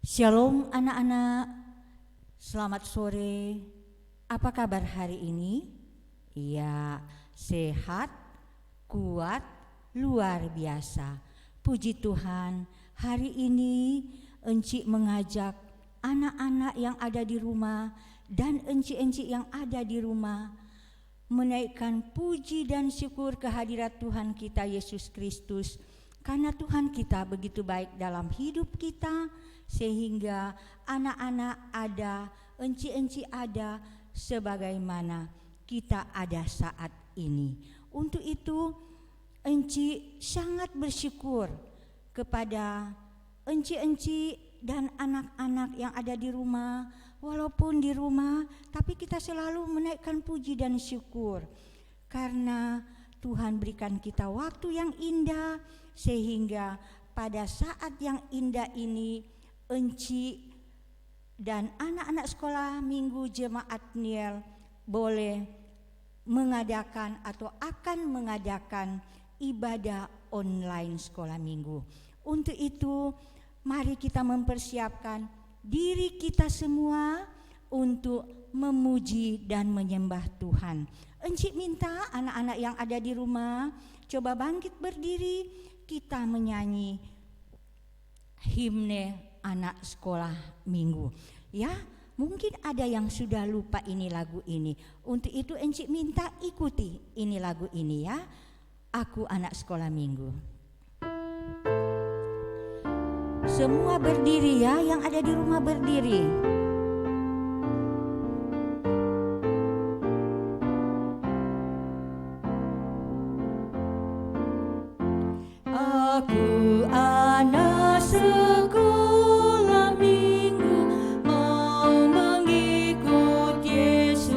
Shalom anak-anak, selamat sore. Apa kabar hari ini? Ya, sehat, kuat, luar biasa. Puji Tuhan, hari ini Enci mengajak anak-anak yang ada di rumah dan enci-enci yang ada di rumah menaikkan puji dan syukur kehadirat Tuhan kita Yesus Kristus. Karena Tuhan kita begitu baik dalam hidup kita, sehingga anak-anak ada, enci-enci ada, sebagaimana kita ada saat ini. Untuk itu enci sangat bersyukur kepada enci-enci dan anak-anak yang ada di rumah. Walaupun di rumah, tapi kita selalu menaikkan puji dan syukur karena Tuhan berikan kita waktu yang indah, sehingga pada saat yang indah ini Enci dan anak-anak sekolah minggu Jemaat Niel boleh mengadakan atau akan mengadakan ibadah online sekolah minggu. Untuk itu mari kita mempersiapkan diri kita semua untuk memuji dan menyembah Tuhan. Enci minta anak-anak yang ada di rumah coba bangkit berdiri, kita menyanyi himne anak sekolah minggu. Ya, mungkin ada yang sudah lupa ini lagu ini. Untuk itu Enci minta ikuti ini lagu ini ya. Aku anak sekolah minggu. Semua berdiri ya, yang ada di rumah berdiri. Aku anak sekolah minggu, mau mengikut Yesus.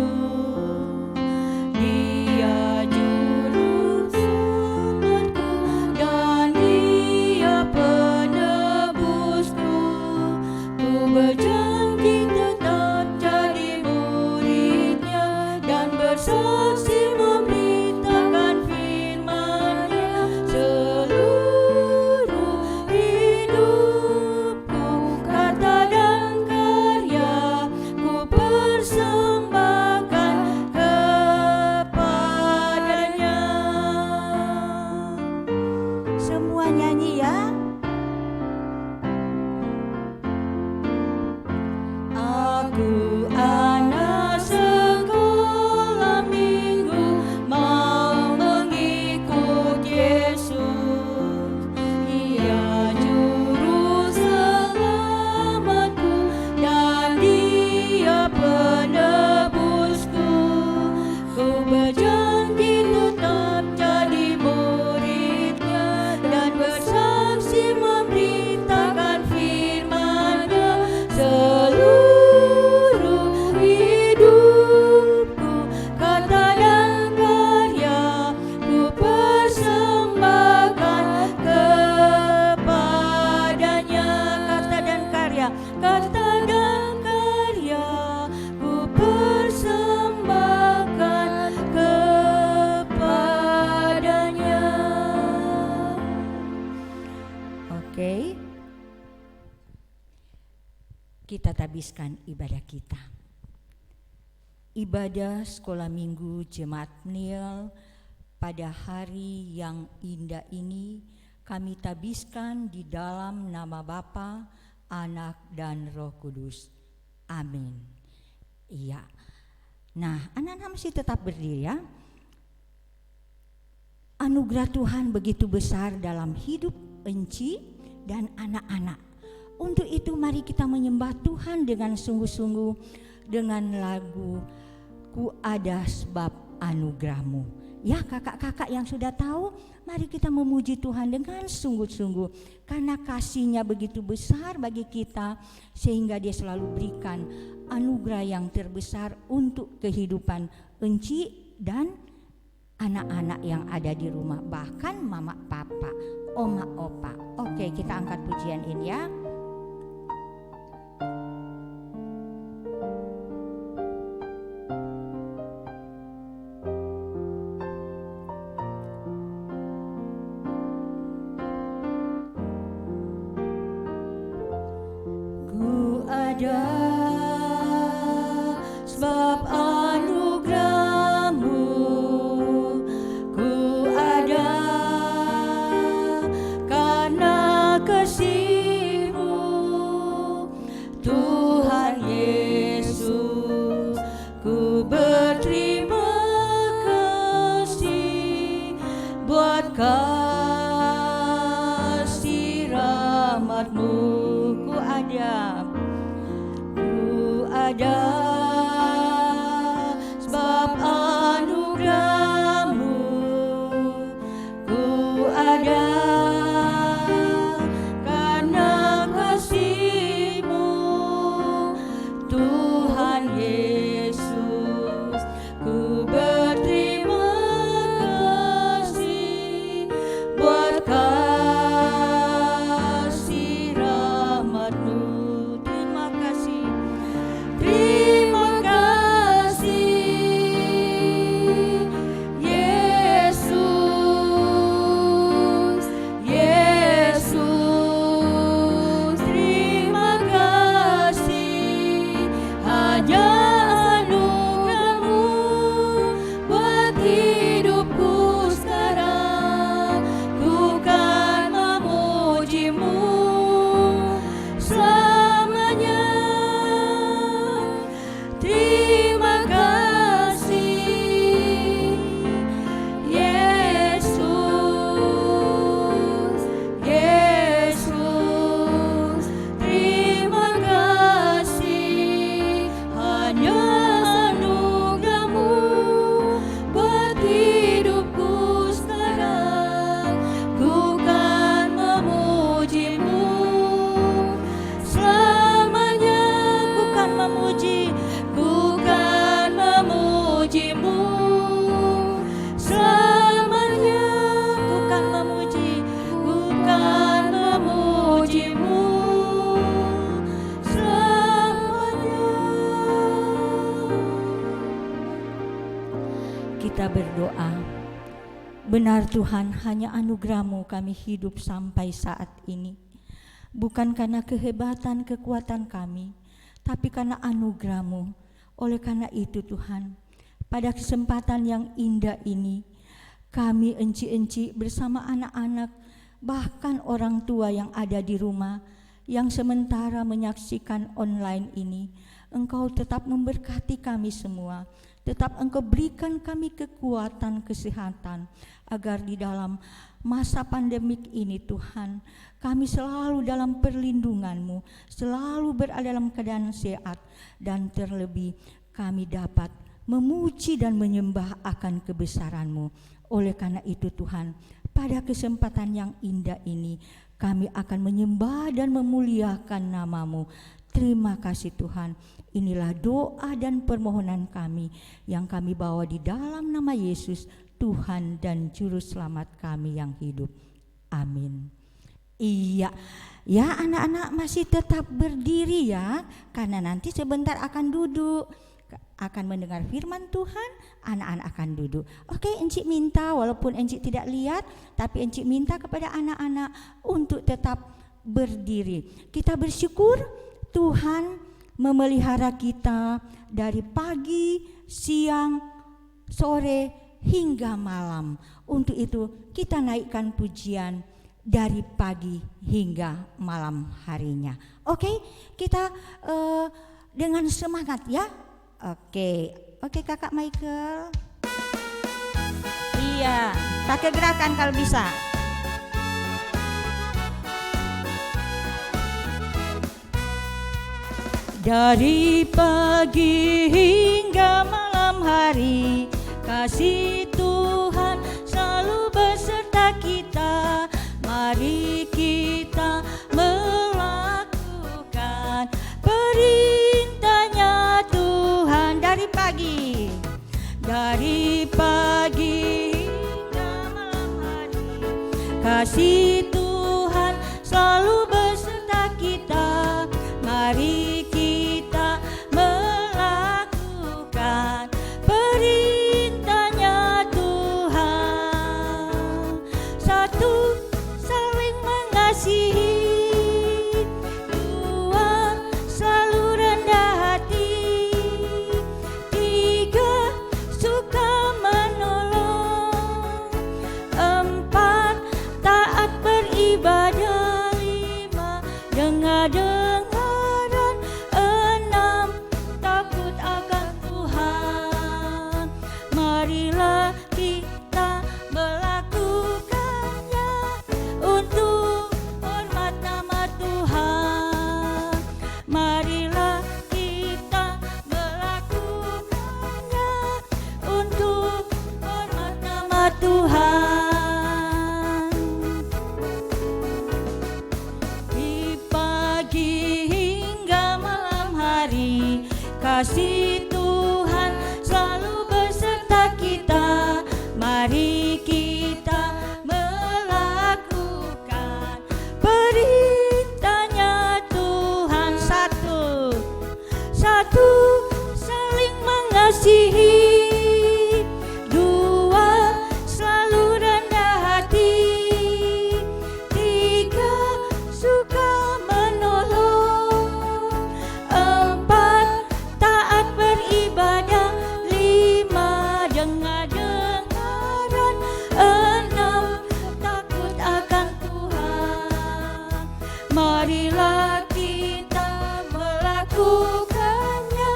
Dia juru selamatku dan Dia penebusku. Ku berjanji tetap jadi muridnya dan bersaksi memberitakan firman-Nya seluruh hidupku. Kata dan karya ku persembahkan kepadanya. Semua nyanyi ya. Aku anak sekolah minggu, mau mengikut Yesus. Dia juru selamatku dan Dia penebusku. Ku berjanji tetap jadi muridnya dan bersaksi memberitakan firman-Nya seluruh hidupku. Kata dan karya ku persembahkan kepadanya. Kata dan karya, kata dan karya ku persembahkan kepadanya. Oke, kita tabiskan ibadah kita. Ibadah sekolah minggu Jemaat Niel pada hari yang indah ini kami tabiskan di dalam nama Bapa, Anak dan Roh Kudus. Amin. Iya. Nah, anak-anak masih tetap berdiri ya. Anugerah Tuhan begitu besar dalam hidup Enci dan anak-anak. Untuk itu mari kita menyembah Tuhan dengan sungguh-sungguh dengan lagu Ku ada sebab anugerah-Mu. Ya, kakak-kakak yang sudah tahu, mari kita memuji Tuhan dengan sungguh-sungguh karena kasih-Nya begitu besar bagi kita, sehingga Dia selalu berikan anugerah yang terbesar untuk kehidupan Enci dan anak-anak yang ada di rumah, bahkan mama papa, oma opa. Oke, kita angkat pujian ini ya. Ku ada sebab anugerah-Mu, ku ada karena kasih-Mu, Tuhan Yesus. Ku berterima kasih buat kasih rahmat-Mu. Ku ada sebab anugerah-Mu, ku ada karena kasih-Mu, Tuhan Yesus. Ku berterima kasih buat kasih rahmat-Mu. Terima kasih, terima kasih Yesus, Yesus. Terima kasih, hanya anugerah-Mu buat hidupku sekarang. Ku kan memuji-Mu selamanya. Terima kasih Yesus, Yesus. Terima kasih, hanya anugerah-Mu buat hidupku sekarang. Ku kan memuji-Mu selamanya. Ku kan memuji, ku kan memuji-Mu selamanya. Ku kan memuji, ku kan memuji-Mu selamanya. Kita berdoa. Benar Tuhan, hanya anugerah-Mu kami hidup sampai saat ini. Bukan karena kehebatan kekuatan kami, tapi karena anugerah-Mu. Oleh karena itu Tuhan, pada kesempatan yang indah ini, kami enci-enci bersama anak-anak, bahkan orang tua yang ada di rumah, yang sementara menyaksikan online ini, Engkau tetap memberkati kami semua. Tetap Engkau berikan kami kekuatan, kesehatan, agar di dalam masa pandemik ini Tuhan, kami selalu dalam perlindungan-Mu, selalu berada dalam keadaan sehat, dan terlebih kami dapat memuji dan menyembah akan kebesaran-Mu. Oleh karena itu Tuhan, pada kesempatan yang indah ini, kami akan menyembah dan memuliakan nama-Mu. Terima kasih Tuhan. Inilah doa dan permohonan kami yang kami bawa di dalam nama Yesus, Tuhan dan Juru Selamat kami yang hidup. Amin. Iya, ya anak-anak masih tetap berdiri ya, karena nanti sebentar akan duduk, akan mendengar firman Tuhan, anak-anak akan duduk. Oke, Encik minta, walaupun Encik tidak lihat, tapi Encik minta kepada anak-anak untuk tetap berdiri. Kita bersyukur Tuhan memelihara kita dari pagi, siang, sore, hingga malam. Untuk itu kita naikkan pujian dari pagi hingga malam harinya. Oke, kita dengan semangat ya. Oke, Kakak Michael. Iya, pakai gerakan kalau bisa. Dari pagi hingga malam hari, kasih Tuhan selalu beserta kita. Mari kita melakukan perintah-Nya Tuhan. Dari pagi hingga malam hari, kasih Tuhan selalu beserta kita. Mari kita melakukan perintah-Nya Tuhan. Satu, saling mengasihi. Dua, selalu hari. Kasih Tuhan selalu beserta kita. Mari kita melakukan perintahnya Tuhan. Satu, saling mengasihi. Dua, selalu rendah hati. Tiga, suka menolong. Empat, taat beribadah. Lima, dengar-dengaran. Enam, takut akan Tuhan. Marilah kita melakukannya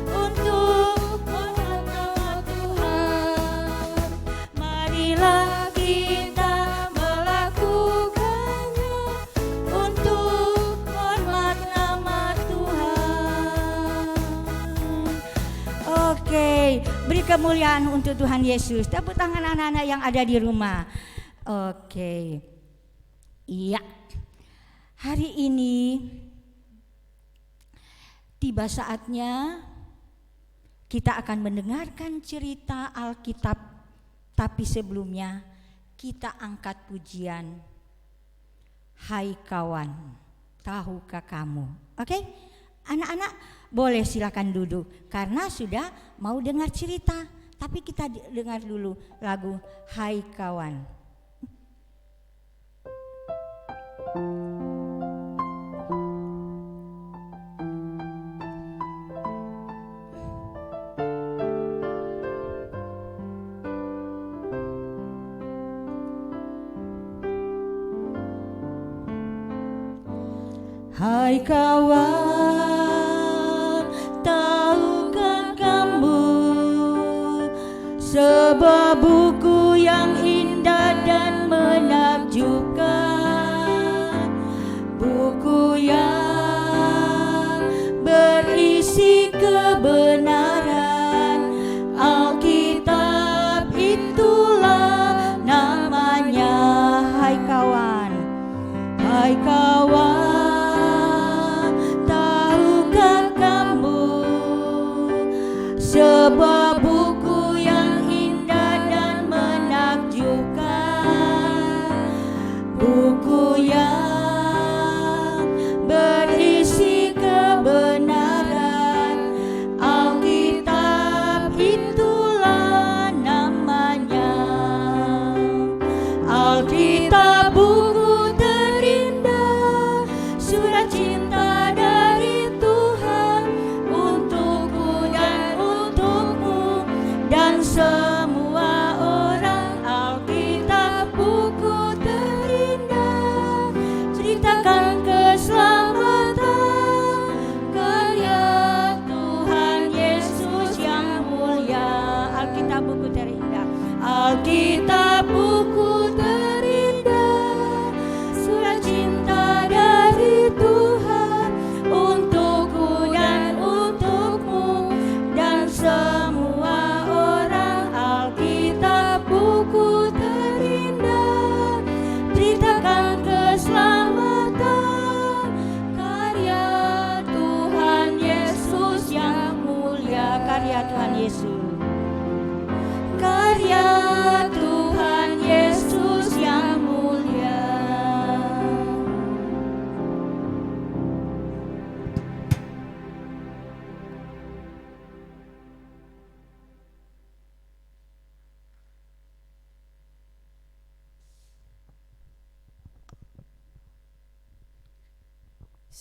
untuk hormat nama Tuhan. Marilah kita melakukannya untuk hormat nama Tuhan. Oke, beri kemuliaan untuk Tuhan Yesus. Tepuk tangan anak-anak yang ada di rumah. Oke. Iya. Hari ini tiba saatnya kita akan mendengarkan cerita Alkitab, tapi sebelumnya kita angkat pujian. Hai kawan, tahukah kamu? Oke, anak-anak boleh silakan duduk karena sudah mau dengar cerita. Tapi kita dengar dulu lagu Hai Kawan. Hai kawan, tahukah kamu sebuah buku yang indah dan menakjubkan, buku yang berisi kebenaran. Alkitab itulah namanya. Hai kawan, hai kawan, sebuah buku yang indah dan menakjubkan, buku yang berisi kebenaran. Alkitab itulah namanya. Alkitab buku terindah, surat cinta dari Tuhan untukku dan dan semua orang. Alkitab buku terindah, ceritakan keselamatan karya Tuhan Yesus yang mulia. Alkitab buku terindah, Alkitab buku terindah, surat cinta dari Tuhan untukku dan untukmu dan semua orang. Alkitab buku terindah, ceritakan keselamatan karya Tuhan Yesus yang mulia. Karya Tuhan Yesus, karya Tuhan Yesus yang mulia.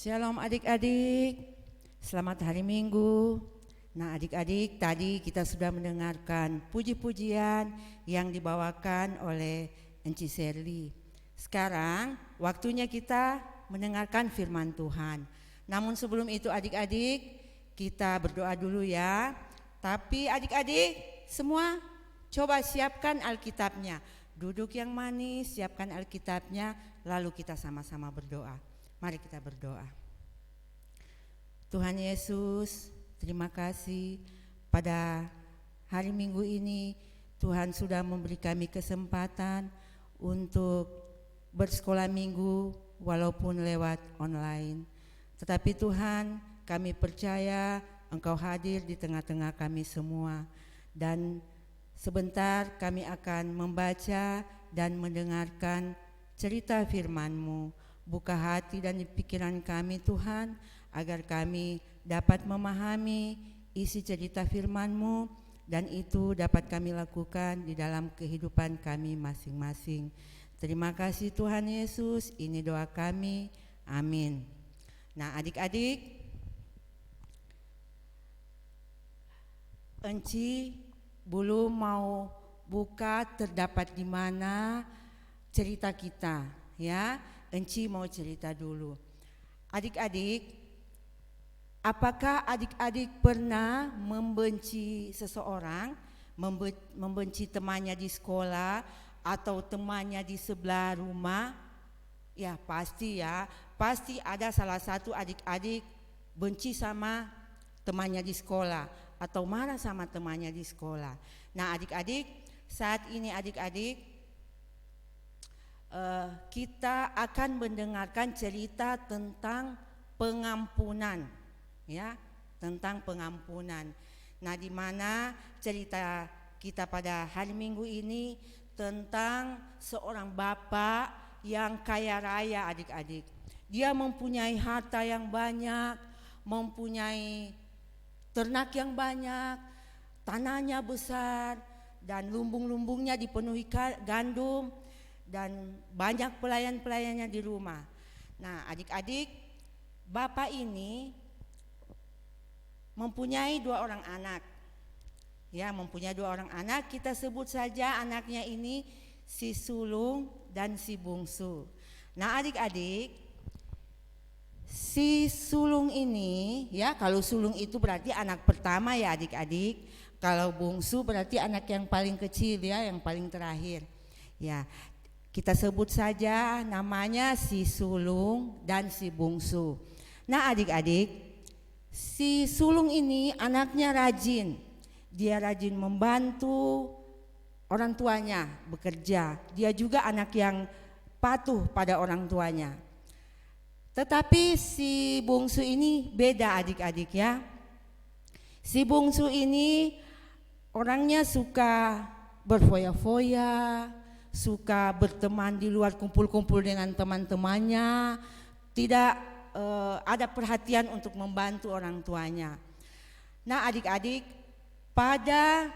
Shalom adik-adik, selamat hari Minggu. Nah adik-adik, tadi kita sudah mendengarkan puji-pujian yang dibawakan oleh Enci Serli. Sekarang waktunya kita mendengarkan firman Tuhan. Namun sebelum itu adik-adik, kita berdoa dulu ya. Tapi adik-adik semua coba siapkan Alkitabnya. Duduk yang manis, siapkan Alkitabnya, lalu kita sama-sama berdoa. Mari kita berdoa. Tuhan Yesus, terima kasih pada hari Minggu ini Tuhan sudah memberi kami kesempatan untuk bersekolah minggu walaupun lewat online. Tetapi Tuhan, kami percaya Engkau hadir di tengah-tengah kami semua. Dan sebentar kami akan membaca dan mendengarkan cerita firman-Mu. Buka hati dan pikiran kami Tuhan, agar kami dapat memahami isi cerita firman-Mu, dan itu dapat kami lakukan di dalam kehidupan kami masing-masing. Terima kasih Tuhan Yesus, ini doa kami, amin. Nah adik-adik, Enci belum mau buka terdapat di mana cerita kita, ya. Enci mau cerita dulu. Adik-adik, apakah adik-adik pernah membenci seseorang, membenci temannya di sekolah atau temannya di sebelah rumah? Ya pasti ya, pasti ada salah satu adik-adik benci sama temannya di sekolah atau marah sama temannya di sekolah. Nah adik-adik, saat ini adik-adik kita akan mendengarkan cerita tentang pengampunan, ya, tentang pengampunan. Nah di mana cerita kita pada hari Minggu ini tentang seorang bapak yang kaya raya adik-adik. Dia mempunyai harta yang banyak, mempunyai ternak yang banyak, tanahnya besar, dan lumbung-lumbungnya dipenuhi gandum, dan banyak pelayan-pelayannya di rumah. Nah adik-adik, bapak ini mempunyai 2 orang anak. Ya, mempunyai 2 orang anak, kita sebut saja anaknya ini si sulung dan si bungsu. Nah adik-adik, si sulung ini, ya, kalau sulung itu berarti anak pertama ya adik-adik. Kalau bungsu berarti anak yang paling kecil, ya, yang paling terakhir. Ya, kita sebut saja namanya si sulung dan si bungsu. Nah adik-adik, si sulung ini anaknya rajin. Dia rajin membantu orang tuanya bekerja. Dia juga anak yang patuh pada orang tuanya. Tetapi si bungsu ini beda adik-adik, ya. Si bungsu ini orangnya suka berfoya-foya, suka berteman di luar, kumpul-kumpul dengan teman-temannya, tidak ada perhatian untuk membantu orang tuanya. Nah adik-adik, pada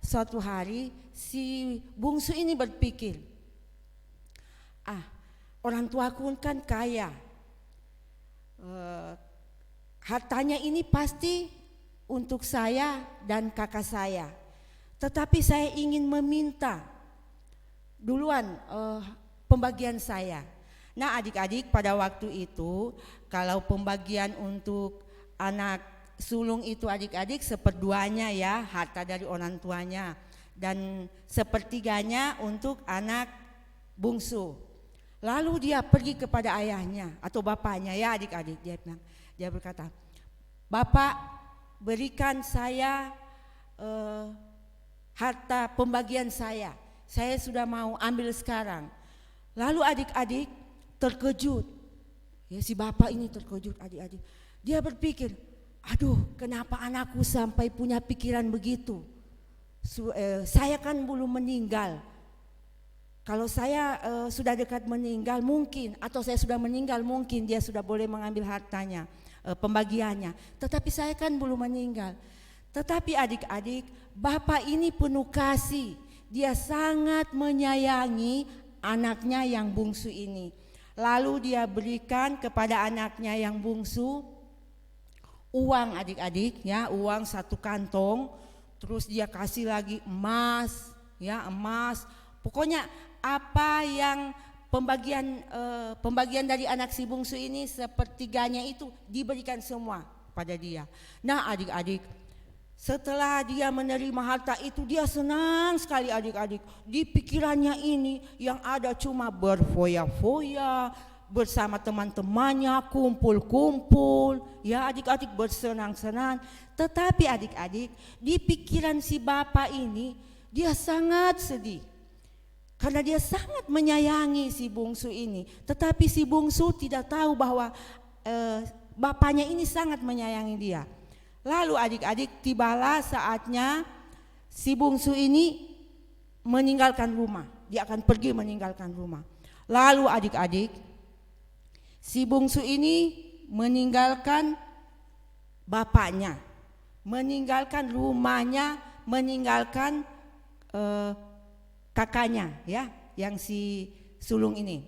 suatu hari si bungsu ini berpikir, orang tuaku kan kaya, hartanya ini pasti untuk saya dan kakak saya, tetapi saya ingin meminta duluan pembagian saya. Nah adik-adik, pada waktu itu kalau pembagian untuk anak sulung itu adik-adik seperduanya, ya, harta dari orang tuanya, dan sepertiganya untuk anak bungsu. Lalu dia pergi kepada ayahnya atau bapaknya, ya adik-adik, dia berkata, "Bapak, berikan saya harta pembagian saya sudah mau ambil sekarang." Lalu adik-adik terkejut, ya, si bapak ini terkejut adik-adik. Dia berpikir, aduh, kenapa anakku sampai punya pikiran begitu? Saya kan belum meninggal. Kalau saya sudah dekat meninggal mungkin, atau saya sudah meninggal mungkin dia sudah boleh mengambil hartanya, pembagiannya. Tetapi saya kan belum meninggal. Tetapi adik-adik, bapak ini penuh kasih. Dia sangat menyayangi anaknya yang bungsu ini. Lalu dia berikan kepada anaknya yang bungsu uang adik-adik, ya, uang 1 kantong. Terus dia kasih lagi emas, ya, emas. Pokoknya apa yang pembagian dari anak si bungsu ini, sepertiganya itu diberikan semua pada dia. Nah adik-adik, setelah dia menerima harta itu, dia senang sekali adik-adik. Di pikirannya ini yang ada cuma berfoya-foya, bersama teman-temannya, kumpul-kumpul, ya adik-adik, bersenang-senang. Tetapi adik-adik, di pikiran si bapak ini, dia sangat sedih. Karena dia sangat menyayangi si bungsu ini. Tetapi si bungsu tidak tahu bahwa bapaknya ini sangat menyayangi dia. Lalu adik-adik, tibalah saatnya si bungsu ini meninggalkan rumah. Dia akan pergi meninggalkan rumah. Lalu adik-adik, si bungsu ini meninggalkan bapaknya, meninggalkan rumahnya, meninggalkan kakaknya, ya, yang si sulung ini.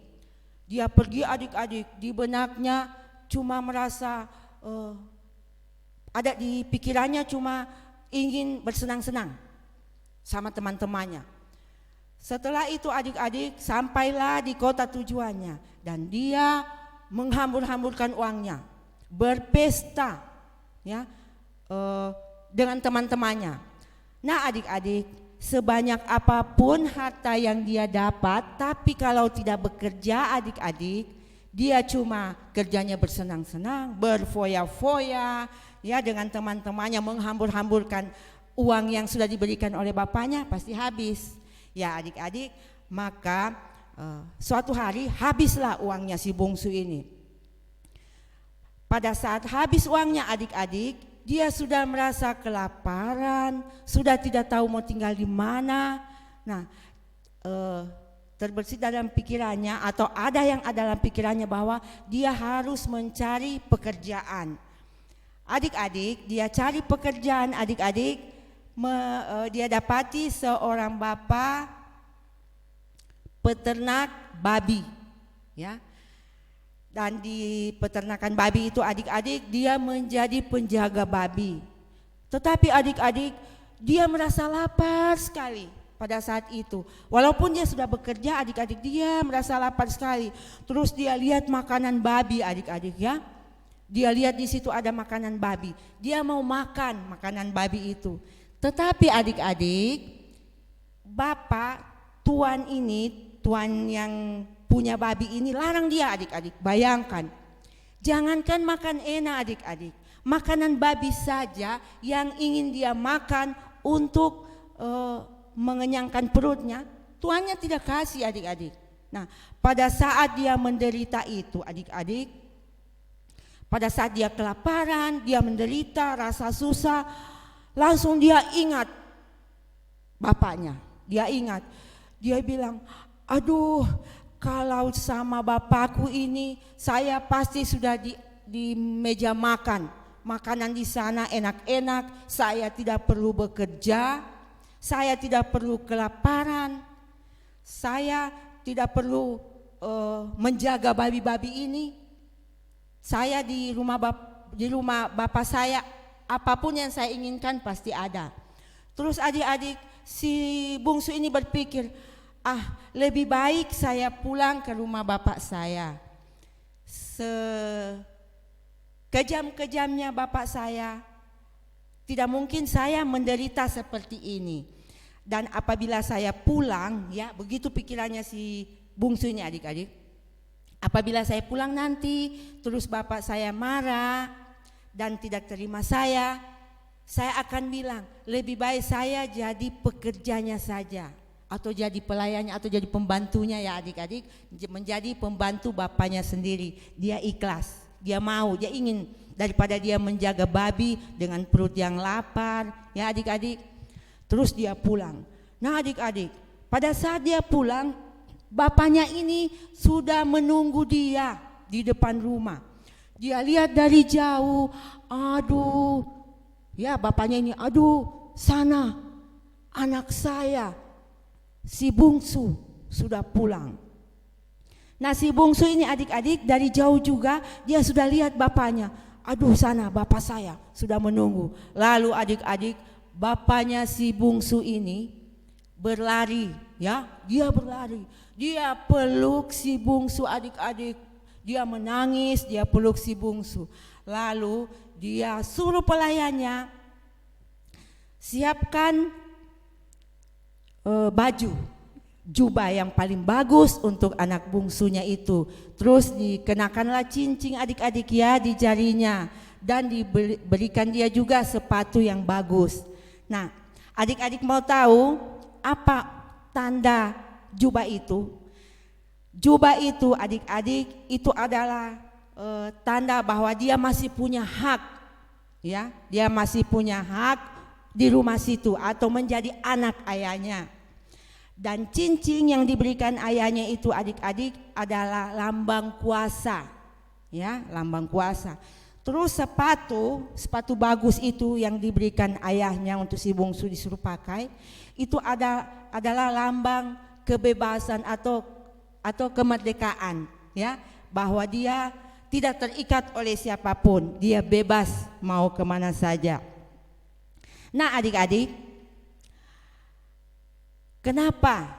Dia pergi adik-adik, di benaknya cuma merasa ada di pikirannya cuma ingin bersenang-senang sama teman-temannya. Setelah itu adik-adik sampailah di kota tujuannya dan dia menghambur-hamburkan uangnya, berpesta, ya, dengan teman-temannya. Nah adik-adik, sebanyak apapun harta yang dia dapat, tapi kalau tidak bekerja adik-adik, dia cuma kerjanya bersenang-senang, berfoya-foya, ya, dengan teman-temannya, menghambur-hamburkan uang yang sudah diberikan oleh bapaknya, pasti habis. Ya adik-adik, maka suatu hari habislah uangnya si bungsu ini. Pada saat habis uangnya adik-adik, dia sudah merasa kelaparan, sudah tidak tahu mau tinggal di mana. Nah, terbersit dalam pikirannya, atau ada yang ada dalam pikirannya bahwa dia harus mencari pekerjaan. Adik-adik, dia cari pekerjaan adik-adik, dia dapati seorang bapak peternak babi, ya. Dan di peternakan babi itu adik-adik dia menjadi penjaga babi. Tetapi adik-adik dia merasa lapar sekali pada saat itu. Walaupun dia sudah bekerja adik-adik dia merasa lapar sekali. Terus dia lihat makanan babi adik-adik, ya. Dia lihat di situ ada makanan babi. Dia mau makan makanan babi itu. Tetapi adik-adik, bapak tuan ini, tuan yang punya babi ini larang dia adik-adik. Bayangkan, jangankan makan enak adik-adik, makanan babi saja yang ingin dia makan untuk mengenyangkan perutnya, tuannya tidak kasih adik-adik. Nah, pada saat dia menderita itu adik-adik, pada saat dia kelaparan, dia menderita, rasa susah, langsung dia ingat bapaknya. Dia ingat, dia bilang, aduh, kalau sama bapakku ini saya pasti sudah di meja makan. Makanan di sana enak-enak, saya tidak perlu bekerja, saya tidak perlu kelaparan, saya tidak perlu menjaga babi-babi ini. Saya di rumah bapak saya, apapun yang saya inginkan pasti ada. Terus adik-adik, si bungsu ini berpikir, lebih baik saya pulang ke rumah bapak saya. Sekejam-kejamnya bapak saya, tidak mungkin saya menderita seperti ini. Dan apabila saya pulang, ya, begitu pikirannya si bungsu ini adik-adik. Apabila saya pulang nanti, terus bapak saya marah dan tidak terima saya akan bilang, lebih baik saya jadi pekerjanya saja, atau jadi pelayannya, atau jadi pembantunya, ya adik-adik, menjadi pembantu bapaknya sendiri. Dia ikhlas, dia mau, dia ingin, daripada dia menjaga babi dengan perut yang lapar, ya adik-adik. Terus dia pulang. Nah adik-adik, pada saat dia pulang, bapaknya ini sudah menunggu dia di depan rumah. Dia lihat dari jauh, aduh, ya bapaknya ini, aduh, sana anak saya, si bungsu sudah pulang. Nah si bungsu ini adik-adik dari jauh juga dia sudah lihat bapaknya, aduh sana bapak saya sudah menunggu. Lalu adik-adik, bapaknya si bungsu ini berlari, ya, dia berlari. Dia peluk si bungsu adik-adik, dia menangis, dia peluk si bungsu. Lalu dia suruh pelayannya siapkan baju, jubah yang paling bagus untuk anak bungsunya itu. Terus dikenakanlah cincin adik-adik, ya, di jarinya, dan diberikan dia juga sepatu yang bagus. Nah, adik-adik mau tahu apa tanda jubah itu? Jubah itu adik-adik itu adalah tanda bahwa dia masih punya hak, ya, dia masih punya hak di rumah situ atau menjadi anak ayahnya. Dan cincin yang diberikan ayahnya itu adik-adik adalah lambang kuasa, ya, lambang kuasa. Terus sepatu bagus itu yang diberikan ayahnya untuk si bungsu disuruh pakai, itu adalah lambang kebebasan atau kemerdekaan, ya, bahwa dia tidak terikat oleh siapapun, dia bebas mau kemana saja. Nah adik-adik, kenapa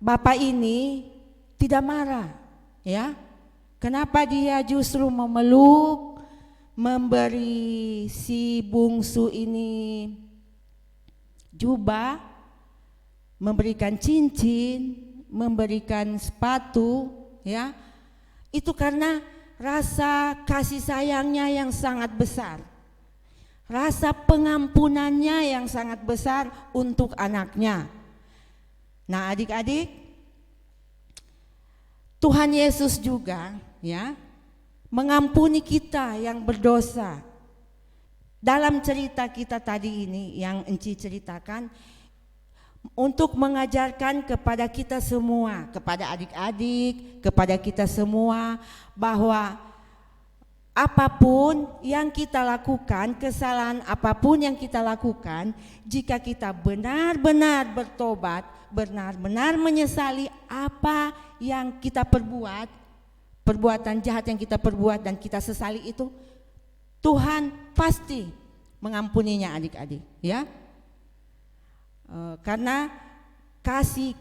Bapak ini tidak marah, ya? Kenapa dia justru memeluk, memberi si bungsu ini jubah, memberikan cincin, memberikan sepatu, ya? Itu karena rasa kasih sayangnya yang sangat besar, rasa pengampunannya yang sangat besar untuk anaknya. Nah adik-adik, Tuhan Yesus juga, ya, mengampuni kita yang berdosa. Dalam cerita kita tadi ini yang Enci ceritakan, untuk mengajarkan kepada kita semua, kepada adik-adik, kepada kita semua, bahwa apapun yang kita lakukan, kesalahan apapun yang kita lakukan, jika kita benar-benar bertobat, benar-benar menyesali apa yang kita perbuat, perbuatan jahat yang kita perbuat dan kita sesali itu, Tuhan pasti mengampuninya adik-adik, ya. Karena kasih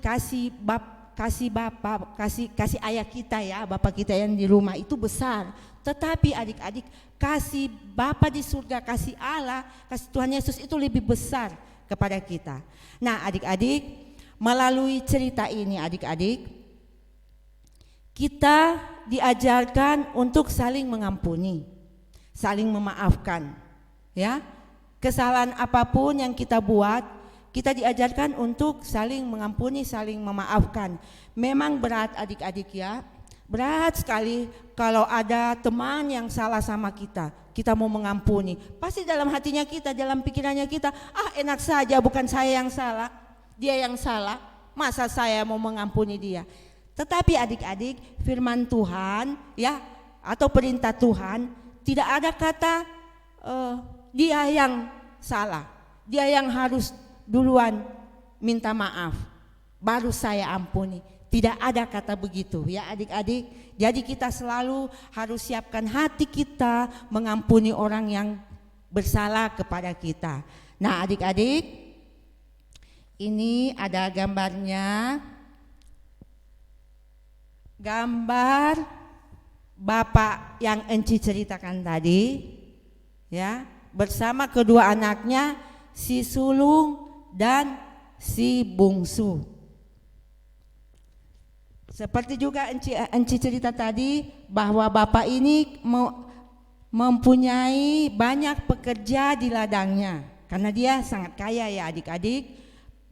ayah kita, ya, Bapak kita yang di rumah itu besar. Tetapi adik-adik, kasih Bapa di surga, kasih Allah, kasih Tuhan Yesus itu lebih besar kepada kita. Nah adik-adik, melalui cerita ini adik-adik, kita diajarkan untuk saling mengampuni, saling memaafkan, ya. Kesalahan apapun yang kita buat, kita diajarkan untuk saling mengampuni, saling memaafkan. Memang berat adik-adik, ya, berat sekali kalau ada teman yang salah sama kita mau mengampuni. Pasti dalam hatinya kita, dalam pikirannya kita, enak saja, bukan saya yang salah, dia yang salah, masa saya mau mengampuni dia. Tetapi adik-adik, firman Tuhan, ya, atau perintah Tuhan, tidak ada kata dia yang salah, dia yang harus duluan minta maaf, baru saya ampuni. Tidak ada kata begitu, ya adik-adik. Jadi kita selalu harus siapkan hati kita mengampuni orang yang bersalah kepada kita. Nah adik-adik, ini ada gambarnya, gambar Bapak yang Enci ceritakan tadi, ya, bersama kedua anaknya, si sulung dan si bungsu. Seperti juga Enci cerita tadi, bahwa Bapak ini mempunyai banyak pekerja di ladangnya, karena dia sangat kaya, ya adik-adik.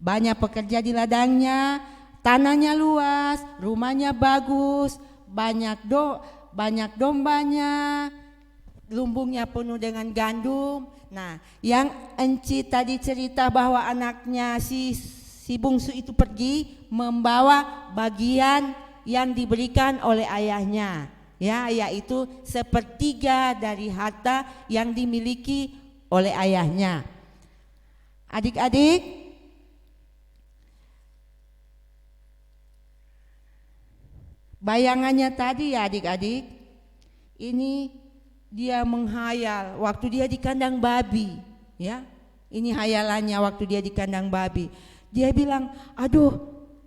Banyak pekerja di ladangnya, tanahnya luas, rumahnya bagus, banyak dombanya, lumbungnya penuh dengan gandum. Nah, yang Enci tadi cerita bahwa anaknya si bungsu itu pergi membawa bagian yang diberikan oleh ayahnya, ya, yaitu sepertiga dari harta yang dimiliki oleh ayahnya. Adik-adik, bayangannya tadi, ya adik-adik, ini dia menghayal waktu dia di kandang babi, ya. Ini hayalannya waktu dia di kandang babi. Dia bilang, aduh,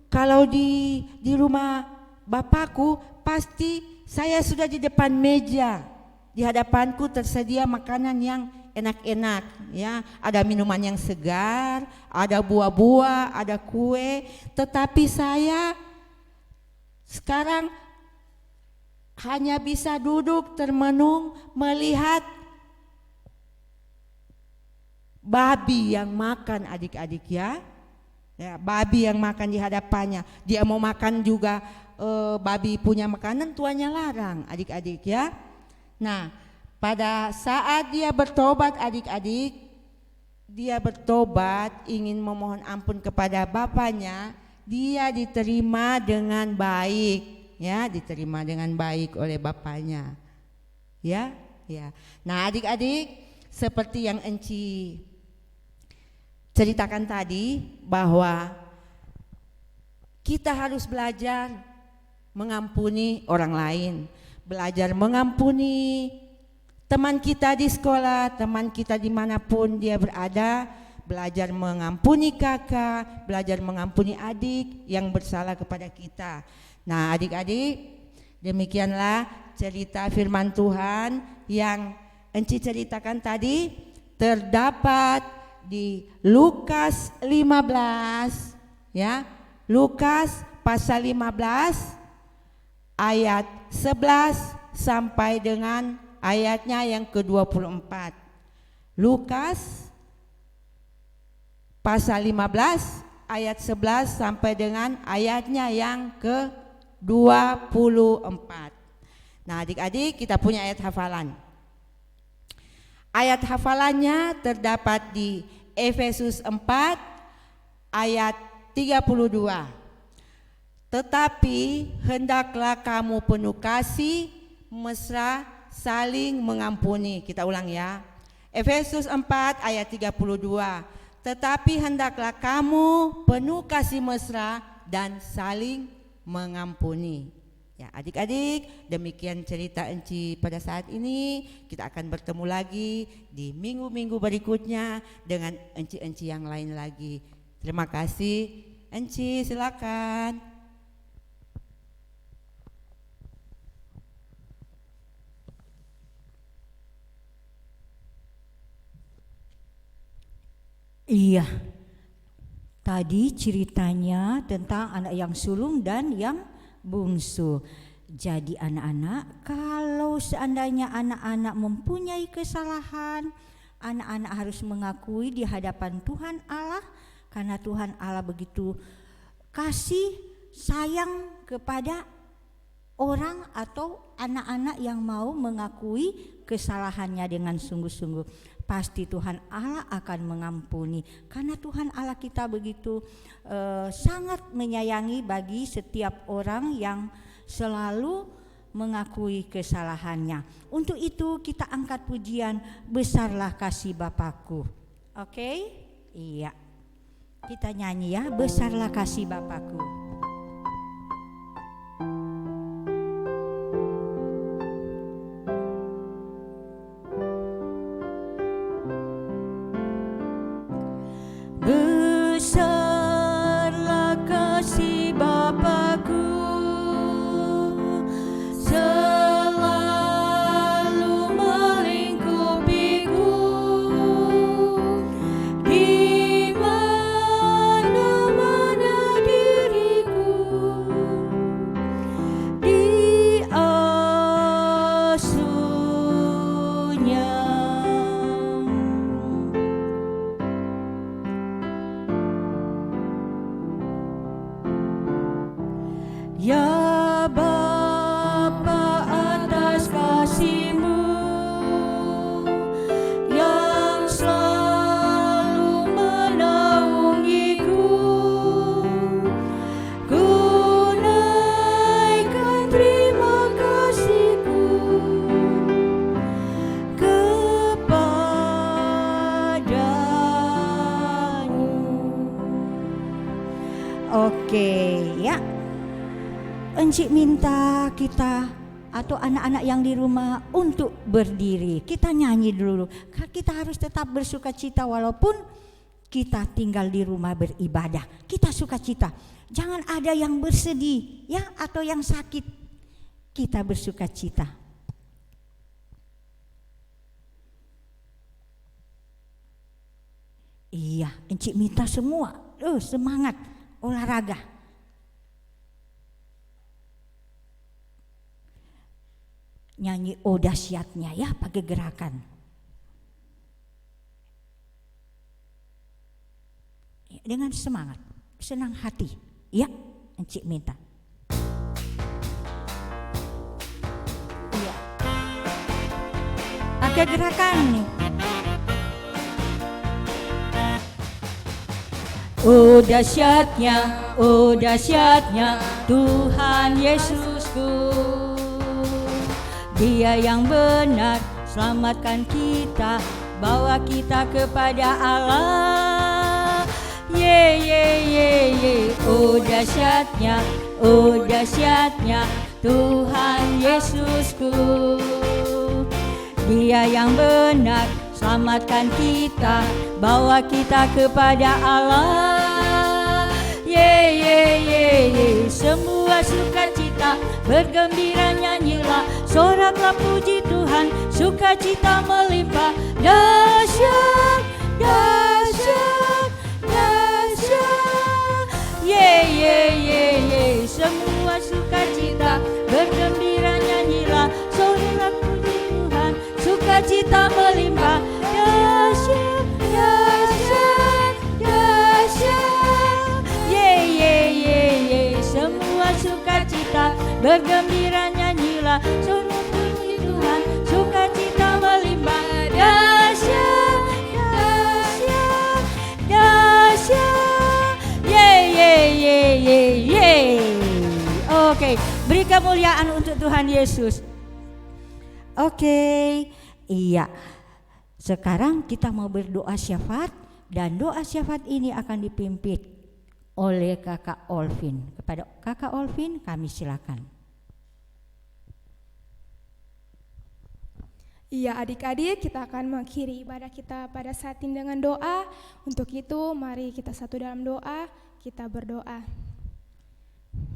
kalau di rumah bapakku pasti saya sudah di depan meja, di hadapanku tersedia makanan yang enak-enak, ya. Ada minuman yang segar, ada buah-buah, ada kue. Tetapi saya sekarang hanya bisa duduk termenung melihat babi yang makan, adik-adik, ya. Ya, babi yang makan di hadapannya. Dia mau makan juga, babi punya makanan, tuannya larang, adik-adik, ya. Nah, pada saat dia bertobat adik-adik, dia bertobat ingin memohon ampun kepada bapaknya, dia diterima dengan baik, ya, diterima dengan baik oleh bapaknya. Ya, ya. Nah, adik-adik, seperti yang Enci ceritakan tadi bahwa kita harus belajar mengampuni orang lain, belajar mengampuni teman kita di sekolah, teman kita dimanapun dia berada, belajar mengampuni kakak, belajar mengampuni adik yang bersalah kepada kita. Nah, adik-adik, demikianlah cerita firman Tuhan yang Enci ceritakan tadi, terdapat di Lukas 15, ya. Lukas pasal 15 ayat 11 sampai dengan ayatnya yang ke-24. Lukas pasal 15 ayat 11 sampai dengan ayatnya yang ke-24. Nah, adik-adik, kita punya ayat hafalan. Ayat hafalannya terdapat di Efesus 4 ayat 32. Tetapi hendaklah kamu penuh kasih, mesra, saling mengampuni. Kita ulang ya. Efesus 4 ayat 32. Tetapi hendaklah kamu penuh kasih mesra dan saling mengampuni. Ya, adik-adik, demikian cerita Enci pada saat ini. Kita akan bertemu lagi di minggu-minggu berikutnya dengan Enci-enci yang lain lagi. Terima kasih. Enci, silakan. Iya, tadi ceritanya tentang anak yang sulung dan yang bungsu. Jadi anak-anak, kalau seandainya anak-anak mempunyai kesalahan, anak-anak harus mengakui di hadapan Tuhan Allah, karena Tuhan Allah begitu kasih sayang kepada orang atau anak-anak yang mau mengakui kesalahannya dengan sungguh-sungguh. Pasti Tuhan Allah akan mengampuni, karena Tuhan Allah kita begitu sangat menyayangi bagi setiap orang yang selalu mengakui kesalahannya. Untuk itu kita angkat pujian Besarlah Kasih Bapakku. Oke? Iya. Kita nyanyi ya, Besarlah Kasih Bapakku. Besarlah kasih Bapakku, selalu melingkupiku, di mana-mana diriku diasuhnya. Ya Bapa, atas kasih-Mu yang selalu menaungiku, ku naikkan terima kasih-Ku kepadamu. Oke, ya. Encik minta kita atau anak-anak yang di rumah untuk berdiri. Kita nyanyi dulu. Kita harus tetap bersuka cita walaupun kita tinggal di rumah beribadah. Kita suka cita. Jangan ada yang bersedih ya atau yang sakit. Kita bersuka cita. Iya, encik minta semua. Semangat olahraga. Nyanyi dahsyatnya ya, pakai gerakan. Dengan semangat, senang hati. Ya, encik minta. Iya. pakai gerakan nih. Oh dahsyatnya Tuhan Yesusku. Dia yang benar selamatkan kita, bawa kita kepada Allah. Oh dahsyatnya Tuhan Yesusku. Dia yang benar selamatkan kita, bawa kita kepada Allah. Semua sukacita bergembira nyanyilah, soraklah puji Tuhan, sukacita melimpah. Dahsyat, dahsyat, dahsyat. Semua sukacita bergembira nyanyilah, soraklah puji Tuhan, sukacita melimpah. Dahsyat, dahsyat, dahsyat. Semua sukacita bergembira nyanyilah, soraklah puji Tuhan, sukacita melimpah. Dahsyat, dahsyat, dahsyat. Oke, beri kemuliaan untuk Tuhan Yesus. Oke, iya. Sekarang kita mau berdoa syafaat, dan doa syafaat ini akan dipimpin oleh Kakak Olvin. Kepada Kakak Olvin kami silakan. Iya adik-adik, kita akan mengakhiri ibadah kita pada saat ini dengan doa. Untuk itu mari kita satu dalam doa, kita berdoa.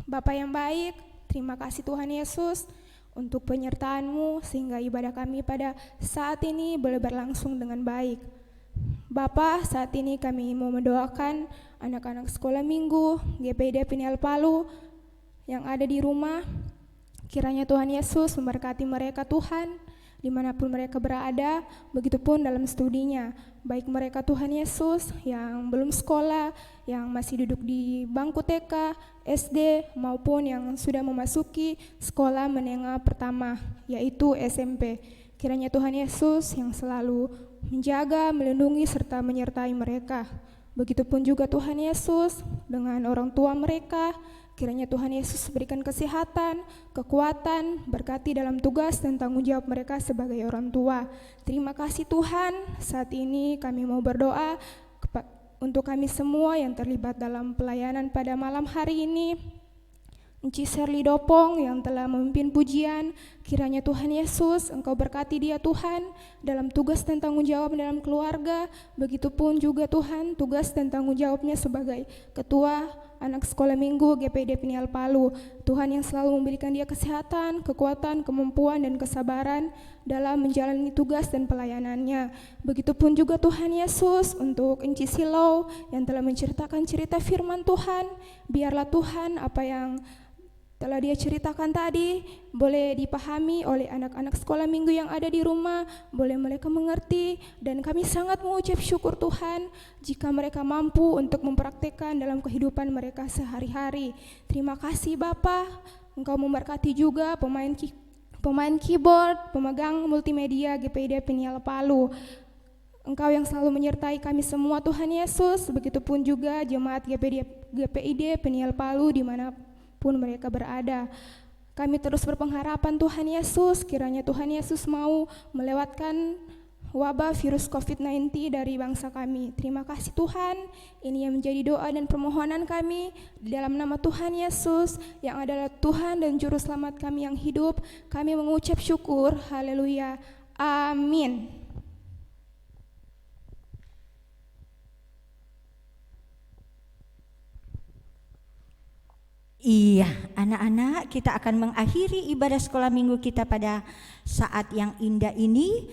Bapa yang baik, terima kasih Tuhan Yesus untuk penyertaan-Mu sehingga ibadah kami pada saat ini boleh berlangsung dengan baik. Bapa, saat ini kami mau mendoakan anak-anak sekolah minggu GPID Peniel Palu yang ada di rumah. Kiranya Tuhan Yesus memberkati mereka Tuhan, dimanapun mereka berada, begitupun dalam studinya. Baik mereka Tuhan Yesus yang belum sekolah, yang masih duduk di bangku TK, SD, maupun yang sudah memasuki sekolah menengah pertama, yaitu SMP. Kiranya Tuhan Yesus yang selalu menjaga, melindungi, serta menyertai mereka. Begitupun juga Tuhan Yesus dengan orang tua mereka. Kiranya Tuhan Yesus berikan kesehatan, kekuatan, berkati dalam tugas dan tanggung jawab mereka sebagai orang tua. Terima kasih Tuhan, saat ini kami mau berdoa untuk kami semua yang terlibat dalam pelayanan pada malam hari ini. Enci Serli Dopong yang telah memimpin pujian, kiranya Tuhan Yesus Engkau berkati dia Tuhan dalam tugas dan tanggung jawab dalam keluarga. Begitupun juga Tuhan tugas dan tanggung jawabnya sebagai ketua anak sekolah minggu GPID Peniel Palu. Tuhan yang selalu memberikan dia kesehatan, kekuatan, kemampuan, dan kesabaran dalam menjalani tugas dan pelayanannya. Begitupun juga Tuhan Yesus untuk Enci Silau yang telah menceritakan cerita firman Tuhan. Biarlah Tuhan apa yang telah dia ceritakan tadi boleh dipahami oleh anak-anak sekolah minggu yang ada di rumah, boleh mereka mengerti, dan kami sangat mengucap syukur Tuhan jika mereka mampu untuk mempraktikkan dalam kehidupan mereka sehari-hari. Terima kasih Bapa, Engkau memberkati juga pemain keyboard, pemegang multimedia GPID Peniel Palu. Engkau yang selalu menyertai kami semua Tuhan Yesus, begitupun juga jemaat GPID Peniel Palu dimanapun mereka berada. Kami terus berpengharapan Tuhan Yesus, kiranya Tuhan Yesus mau melewatkan wabah virus COVID-19 dari bangsa kami. Terima kasih Tuhan, ini yang menjadi doa dan permohonan kami di dalam nama Tuhan Yesus yang adalah Tuhan dan Juru Selamat kami yang hidup. Kami mengucap syukur, haleluya, amin. Iya, anak-anak, kita akan mengakhiri ibadah sekolah minggu kita pada saat yang indah ini.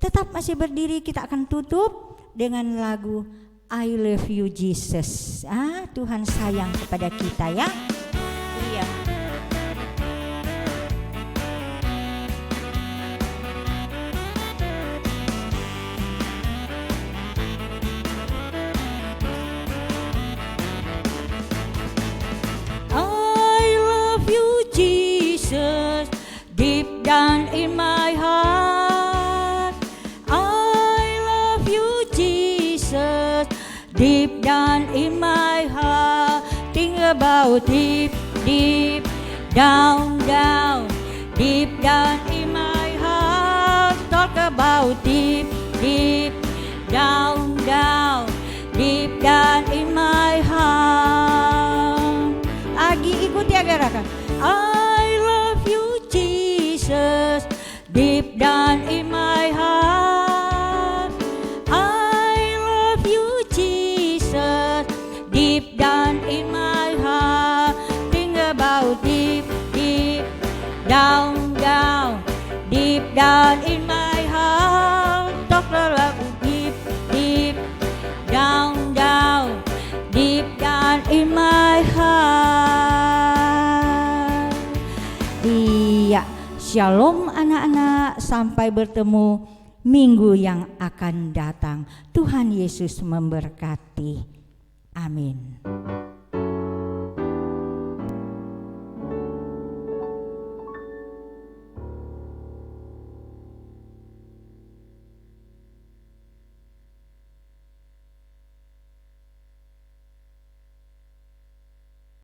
Tetap masih berdiri, kita akan tutup dengan lagu I Love You Jesus. Tuhan sayang kepada kita ya. Iya. Jesus, deep down in my heart, Jesus. Deep down in my heart, think about deep, deep down, down. Deep down in my heart, talk about deep, deep down, down. Deep down in my heart. Agi ikuti agarakan. I love you Jesus. Deep down in my heart, I love you Jesus. Deep down in my heart, think about deep, deep down, down. Deep down in my heart, talk about deep, deep down, down. Deep down in my heart. Iya, shalom anak-anak, sampai bertemu minggu yang akan datang. Tuhan Yesus memberkati. Amin.